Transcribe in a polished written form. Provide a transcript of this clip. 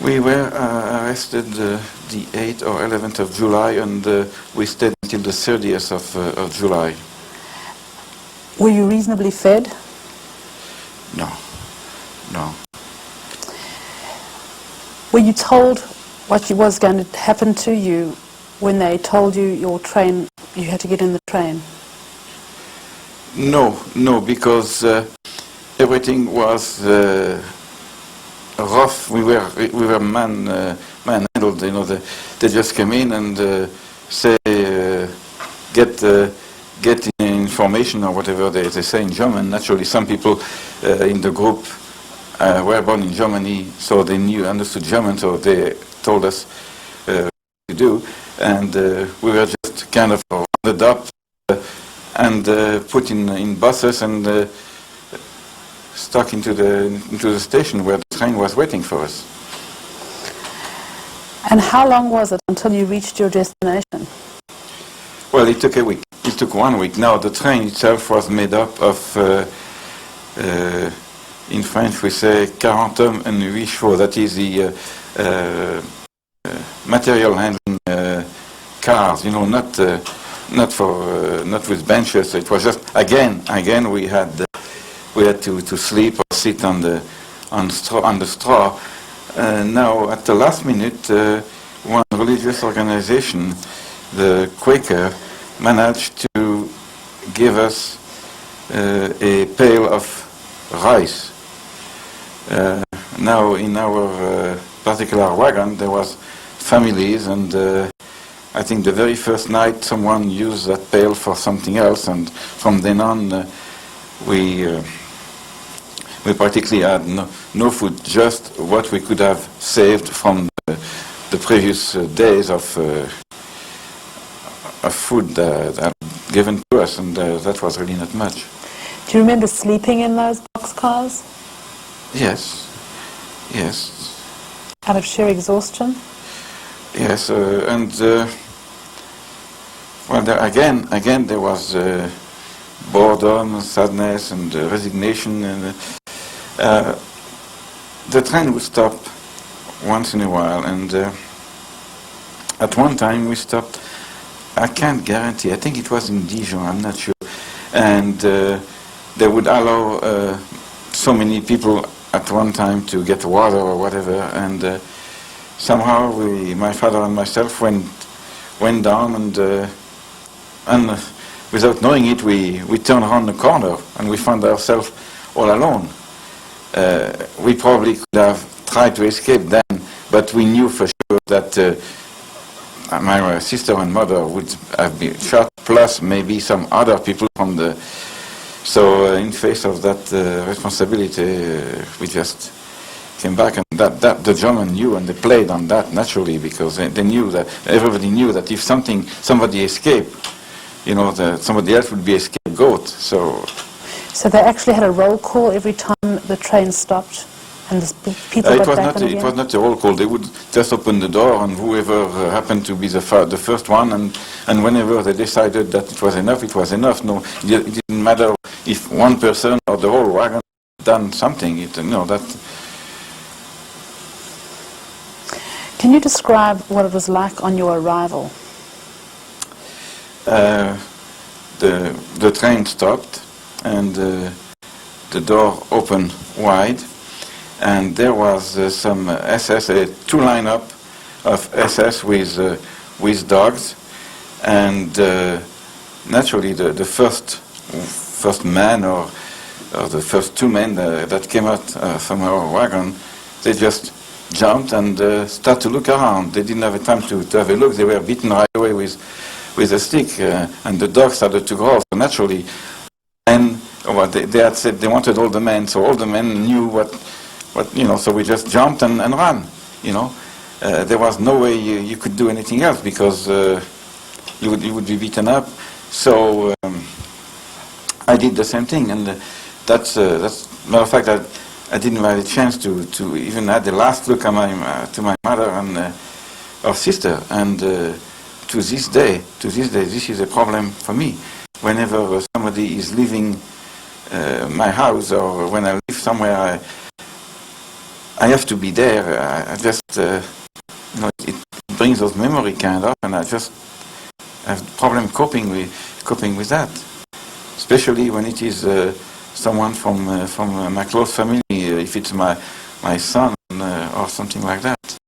We were arrested the 8th or 11th of July, and we stayed until the 30th of July. Were you reasonably fed? No, no. Were you told what was going to happen to you when they told you you had to get in the train? No, because everything was rough. We were manhandled. You know, they just came in and say get information or whatever they say in German. Naturally, some people in the group were born in Germany, so they understood German, so they told us what to do, and we were just kind of rounded up and put in buses and stuck into the station where the train was waiting for us. And how long was it until you reached your destination? Well, it took a week. It took 1 week. Now, the train itself was made up of, in French we say 40 hommes and 8 chevaux. That is the material handling cars, you know, not with benches. So it was just, again we had to sleep or sit on the straw. Now, at the last minute, one religious organization, the Quaker, managed to give us a pail of rice. Now, in our particular wagon, there was families, and I think the very first night someone used that pail for something else, and from then on we practically had no food, just what we could have saved from the previous days of food that given to us, and that was really not much. Do you remember sleeping in those boxcars? Yes. Out of sheer exhaustion? Yes, and well, again there was boredom, sadness, and resignation, and the train would stop once in a while, and at one time we stopped. I can't guarantee. I think it was in Dijon. I'm not sure, and they would allow so many people at one time to get water or whatever, and somehow my father and myself went down, and without knowing it, we turned around the corner and we found ourselves all alone. We probably could have tried to escape then, but we knew for sure that my sister and mother would have been shot, plus maybe some other people from the... So in face of that responsibility, we just came back, and that the Germans knew, and they played on that naturally, because they knew that, everybody knew that if somebody escaped, you know, somebody else would be a scapegoat. So they actually had a roll call every time the train stopped, and the people got back on again? It was not a roll call. They would just open the door, and whoever happened to be the first one, and whenever they decided that it was enough, it was enough. No, it didn't matter if one person or the whole wagon done something. That. Can you describe what it was like on your arrival? The train stopped, and the door opened wide, and there was some SS, two lineup of SS with dogs, and naturally the first man or the first two men that came out from our wagon, they just jumped and started to look around. They didn't have time to have a look. They were beaten right away with a stick, and the dogs started to growl. So naturally, and they had said they wanted all the men, so all the men knew what so we just jumped and ran. There was no way you could do anything else, because you would be beaten up. So I did the same thing, and that's matter of fact, I didn't have a chance to even have the last look at to my mother and or sister, and to this day, this is a problem for me. Whenever somebody is leaving my house, or when I live somewhere, I have to be there. I just, it brings those memory kind of, and I just have problem coping with that, especially when it is someone from my close family. If it's my son or something like that.